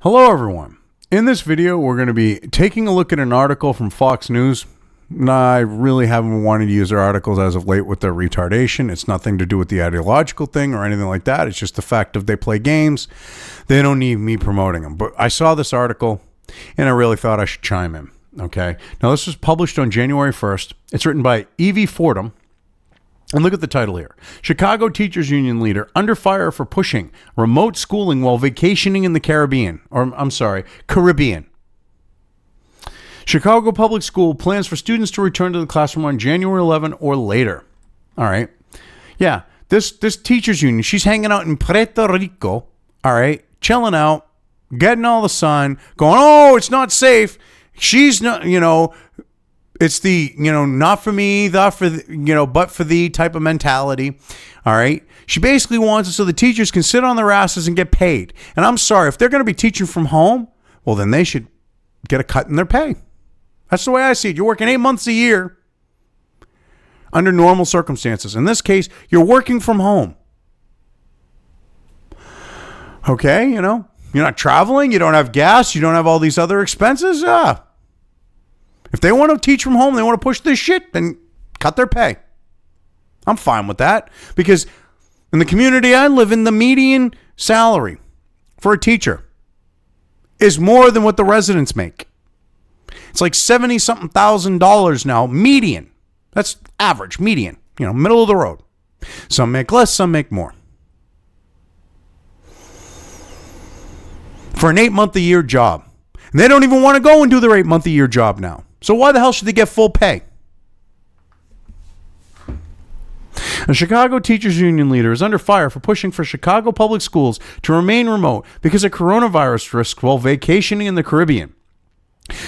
Hello everyone. In this video, we're going to be taking a look at an article from Fox News. I really haven't wanted to use their articles as of late with their retardation. It's nothing to do with the ideological thing or anything like that. It's just the fact of they play games. They don't need me promoting them. But I saw this article and I really thought I should chime in. Okay. Now this was published on January 1st. It's written by Evie Fordham. And look at the title here. Chicago Teachers Union leader under fire for pushing remote schooling while vacationing in the Caribbean. Caribbean. Chicago Public School plans for students to return to the classroom on January 11 or later. All right. Yeah, this teachers union, she's hanging out in Puerto Rico, all right, chilling out, getting all the sun, going, oh, it's not safe. She's not, it's the, not for me, but for thee type of mentality. All right. She basically wants it so the teachers can sit on their asses and get paid. And I'm sorry, if they're going to be teaching from home, well, then they should get a cut in their pay. That's the way I see it. You're working 8 months a year under normal circumstances. In this case, you're working from home. Okay. You're not traveling. You don't have gas. You don't have all these other expenses. If they want to teach from home, they want to push this shit, then cut their pay. I'm fine with that because in the community I live in, the median salary for a teacher is more than what the residents make. It's like $70-something thousand now, median. That's average, median, middle of the road. Some make less, some make more. For an 8-month-a-year job. And they don't even want to go and do their 8-month-a-year job now. So why the hell should they get full pay? A Chicago Teachers Union leader is under fire for pushing for Chicago public schools to remain remote because of coronavirus risks while vacationing in the Caribbean.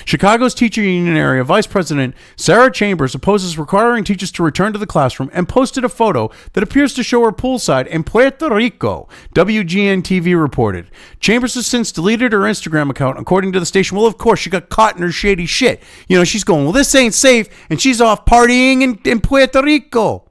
Chicago's teacher union area vice president Sarah Chambers opposes requiring teachers to return to the classroom and posted a photo that appears to show her poolside in Puerto Rico, WGN-TV reported. Chambers has since deleted her Instagram account, according to the station. Well, of course, she got caught in her shady shit. She's going, well, this ain't safe, and she's off partying in Puerto Rico.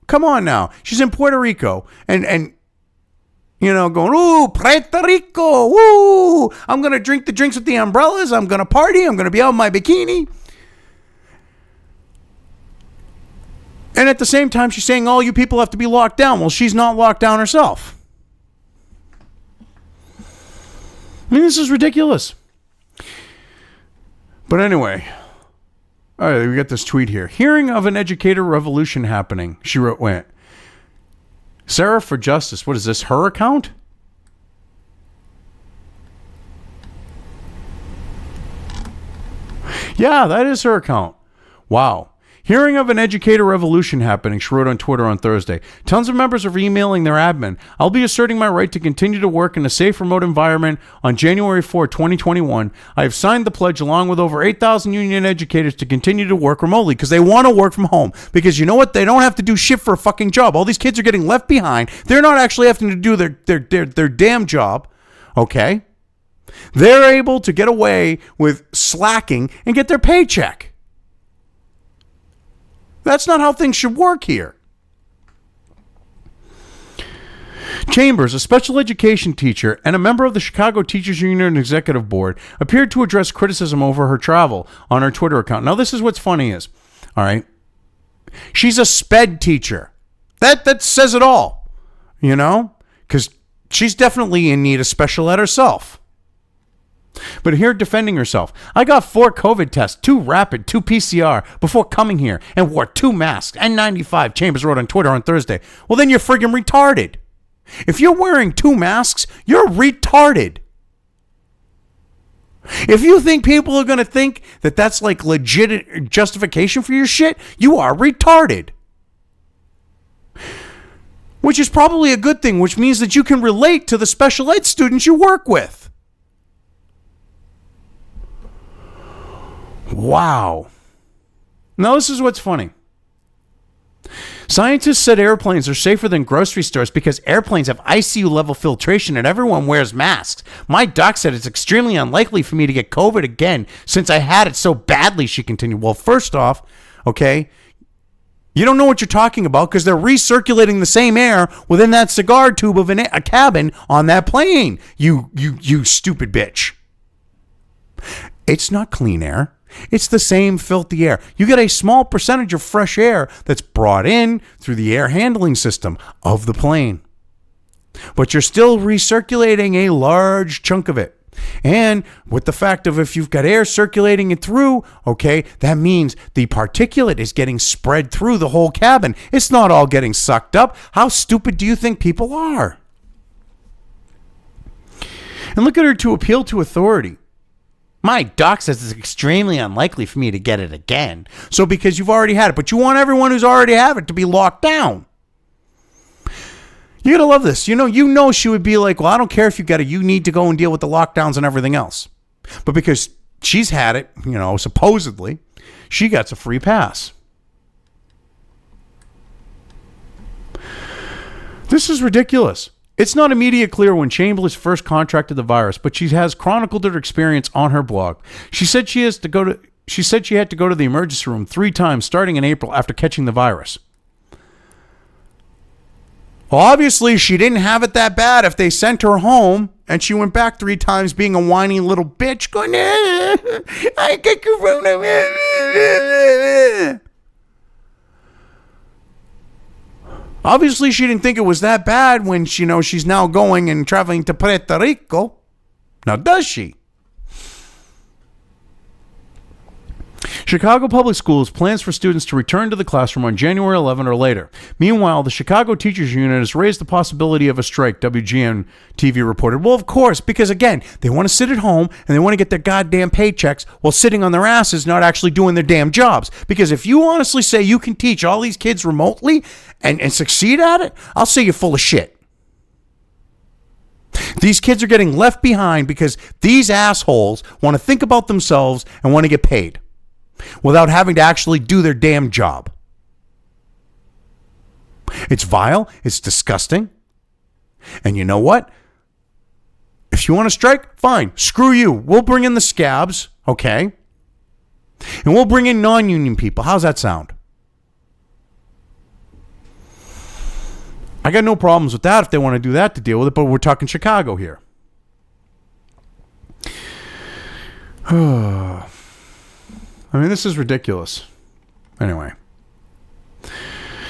Come on now. She's in Puerto Rico, and going, ooh, Puerto Rico, woo, I'm going to drink the drinks with the umbrellas, I'm going to party, I'm going to be out in my bikini. And at the same time, she's saying all you people have to be locked down. Well, she's not locked down herself. This is ridiculous. But anyway, all right, we got this tweet here. Hearing of an educator revolution happening, she went, Sarah for Justice. What is this? Her account? Yeah, that is her account. Wow. Hearing of an educator revolution happening, she wrote on Twitter on Thursday. Tons of members are emailing their admin. I'll be asserting my right to continue to work in a safe remote environment on January 4, 2021. I have signed the pledge along with over 8,000 union educators to continue to work remotely because they want to work from home. Because you know what? They don't have to do shit for a fucking job. All these kids are getting left behind. They're not actually having to do their damn job. Okay? They're able to get away with slacking and get their paycheck. That's not how things should work here. Chambers, a special education teacher and a member of the Chicago Teachers Union Executive Board, appeared to address criticism over her travel on her Twitter account. Now, this is what's funny is, all right, she's a SPED teacher. That says it all, because she's definitely in need of special ed herself. But here defending herself, I got 4 COVID tests, 2 rapid, 2 PCR before coming here and wore 2 masks, N95, Chambers wrote on Twitter on Thursday. Well, then you're friggin' retarded. If you're wearing 2 masks, you're retarded. If you think people are going to think that that's like legit justification for your shit, you are retarded. Which is probably a good thing, which means that you can relate to the special ed students you work with. Wow. Now, this is what's funny. Scientists said airplanes are safer than grocery stores because airplanes have ICU level filtration and everyone wears masks. My doc said it's extremely unlikely for me to get COVID again since I had it so badly, she continued. Well, first off, okay, You don't know what you're talking about because they're recirculating the same air within that cigar tube of a cabin on that plane. You stupid bitch. It's not clean air. It's the same filthy air. You get a small percentage of fresh air that's brought in through the air handling system of the plane. But you're still recirculating a large chunk of it. And with the fact of if you've got air circulating it through, okay, that means the particulate is getting spread through the whole cabin. It's not all getting sucked up. How stupid do you think people are? And look at her to appeal to authority. My doc says it's extremely unlikely for me to get it again. So because you've already had it, but you want everyone who's already had it to be locked down. You gotta love this. You know she would be like, well, I don't care if you got it. You need to go and deal with the lockdowns and everything else. But because she's had it, supposedly, she gets a free pass. This is ridiculous. It's not immediately clear when Chambers first contracted the virus, but she has chronicled her experience on her blog. She said she had to go to the emergency room 3 times starting in April after catching the virus. Well, obviously, she didn't have it that bad if they sent her home and she went back 3 times being a whiny little bitch going, I get corona. Obviously, she didn't think it was that bad when she's now going and traveling to Puerto Rico. Now, does she? Chicago Public Schools plans for students to return to the classroom on January 11 or later. Meanwhile, the Chicago Teachers Union has raised the possibility of a strike, WGN-TV reported. Well, of course, because again, they want to sit at home and they want to get their goddamn paychecks while sitting on their asses, not actually doing their damn jobs. Because if you honestly say you can teach all these kids remotely and succeed at it, I'll say you're full of shit. These kids are getting left behind because these assholes want to think about themselves and want to get paid without having to actually do their damn job. It's vile. It's disgusting. And you know what? If you want to strike, fine. Screw you. We'll bring in the scabs, okay? And we'll bring in non-union people. How's that sound? I got no problems with that if they want to do that to deal with it, but we're talking Chicago here. I mean, this is ridiculous. Anyway.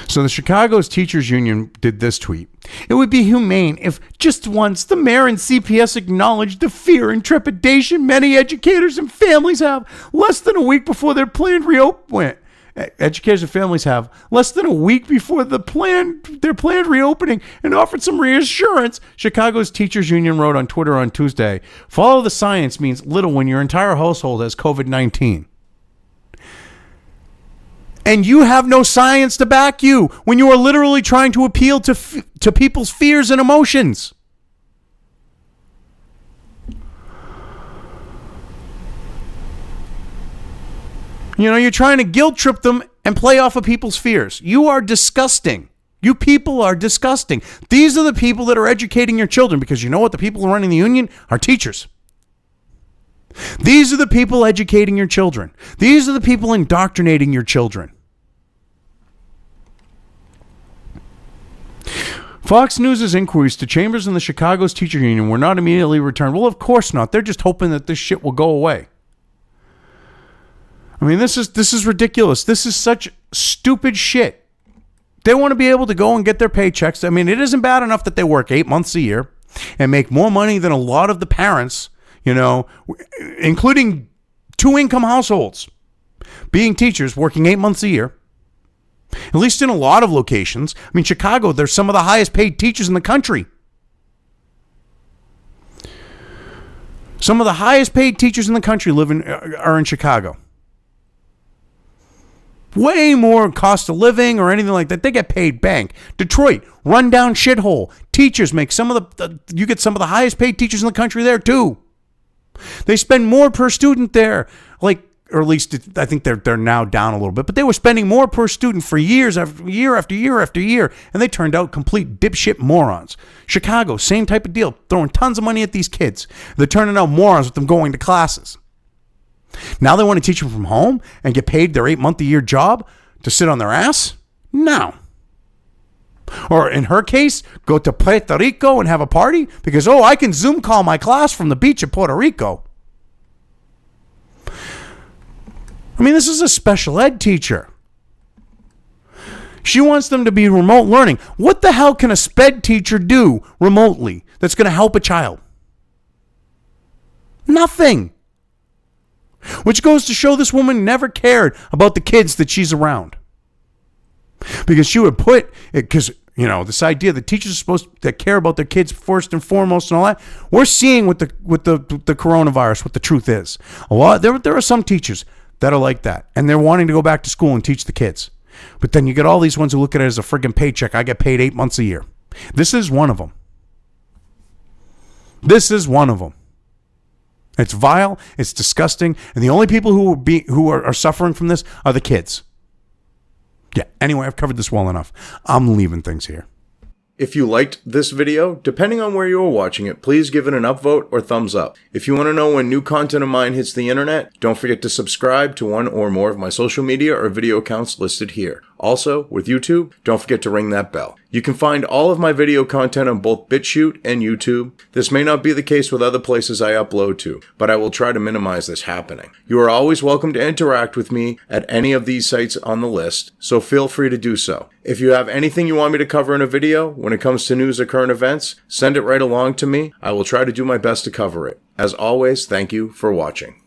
So the Chicago's Teachers Union did this tweet. It would be humane if just once the mayor and CPS acknowledged the fear and trepidation many educators and families have less than a week before their planned reopening. Educators and families have less than a week before their planned reopening and offered some reassurance. Chicago's Teachers Union wrote on Twitter on Tuesday, follow the science means little when your entire household has COVID-19. And you have no science to back you when you are literally trying to appeal to people's fears and emotions. You're trying to guilt trip them and play off of people's fears. You are disgusting. You people are disgusting. These are the people that are educating your children because you know what? The people running the union are teachers. These are the people educating your children. These are the people indoctrinating your children. Fox News' inquiries to Chambers and the Chicago's Teacher Union were not immediately returned. Well, of course not. They're just hoping that this shit will go away. I mean, this is ridiculous. This is such stupid shit. They want to be able to go and get their paychecks. I mean, it isn't bad enough that they work 8 months a year and make more money than a lot of the parents, including 2-income households, being teachers, working 8 months a year. At least in a lot of locations. I mean, Chicago, they're some of the highest paid teachers in the country. Some of the highest paid teachers in the country are in Chicago. Way more cost of living or anything like that. They get paid bank. Detroit, rundown shithole. Teachers make you get some of the highest paid teachers in the country there too. They spend more per student there. Or at least I think they're now down a little bit, but they were spending more per student for years after year after year after year, and they turned out complete dipshit morons. Chicago, same type of deal, throwing tons of money at these kids. They're turning out morons with them going to classes. Now they want to teach them from home and get paid their 8-month-a-year job to sit on their ass? No. Or in her case, go to Puerto Rico and have a party because, oh, I can Zoom call my class from the beach of Puerto Rico. I mean, this is a special ed teacher. She wants them to be remote learning. What the hell can a sped teacher do remotely that's going to help a child? Nothing. Which goes to show this woman never cared about the kids that she's around. Because she would put it, because, you know, this idea that teachers are supposed to care about their kids first and foremost and all that, we're seeing with the coronavirus what the truth is. There are some teachers that are like that, and they're wanting to go back to school and teach the kids. But then you get all these ones who look at it as a friggin' paycheck. I get paid 8 months a year. This is one of them. This is one of them. It's vile, it's disgusting, and the only people who are suffering from this are the kids. Yeah, anyway, I've covered this well enough. I'm leaving things here. If you liked this video, depending on where you are watching it, please give it an upvote or thumbs up. If you want to know when new content of mine hits the internet, don't forget to subscribe to one or more of my social media or video accounts listed here. Also, with YouTube, don't forget to ring that bell. You can find all of my video content on both BitChute and YouTube. This may not be the case with other places I upload to, but I will try to minimize this happening. You are always welcome to interact with me at any of these sites on the list, so feel free to do so. If you have anything you want me to cover in a video, when it comes to news or current events, send it right along to me. I will try to do my best to cover it. As always, thank you for watching.